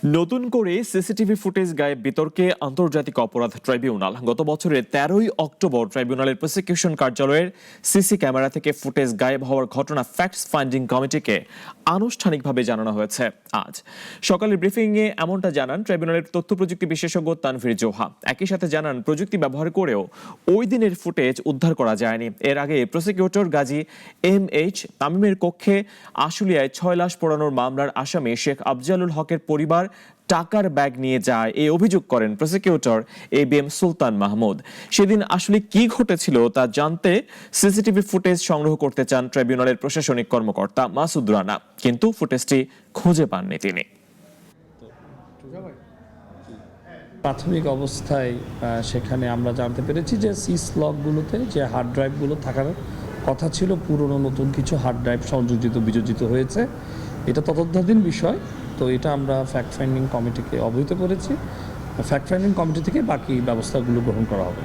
নতুন করে CCTV footage গায়েব বিতর্কে আন্তর্জাতিক অপরাধ ট্রাইব্যুনাল গত বছরের 13ই অক্টোবর ট্রাইব্যুনালের প্রসিকিউশন কার্যালয়ের সিসি ক্যামেরা থেকে ফুটেজ গায়েব হওয়ার ঘটনা ফ্যাক্টস ফাইন্ডিং কমিটিকে আনুষ্ঠানিকভাবে জানানো হয়েছে। আজ সকালের ব্রিফিংয়ে এমনটা জানান ট্রাইব্যুনালের তথ্য প্রযুক্তি বিশেষজ্ঞ তানভীর জোহা। একই সাথে জানান প্রযুক্তি ব্যবহার করেও ওই দিনের ফুটেজ উদ্ধার করা যায়নি। এর আগে প্রসিকিউটর গাজী MH তামিমের কক্ষে আশুলিয়ায় 6 লাশ পোড়ানোর মামলার আসামি শেখ আফজালুল হকের পরিবার টাকার ব্যাগ নিয়ে যায় এই অভিযোগ করেন প্রসিকিউটর ABM সুলতান মাহমুদ। সেদিন আসলে কি ঘটেছিল তা জানতে সিসিটিভি ফুটেজ সংগ্রহ করতে চান ট্রাইব্যুনালের প্রশাসনিক কর্মকর্তা মাসুদ রানা, কিন্তু ফুটেজটি খুঁজে পাননি তিনি। প্রাথমিক অবস্থায় সেখানে আমরা জানতে পেরেছি যে সিস লকগুলোতে যে হার্ড ড্রাইভগুলো থাকার কথা ছিল, পুরনো নতুন কিছু হার্ড ড্রাইভ সংযোজিত বিযোজিত হয়েছে। এটা তদন্তাধীন বিষয়, তো এটা আমরা ফ্যাক্ট ফাইন্ডিং কমিটিকে অবহিত করেছি। ফ্যাক্ট ফাইন্ডিং কমিটি থেকে বাকি ব্যবস্থাগুলো গ্রহণ করা হবে।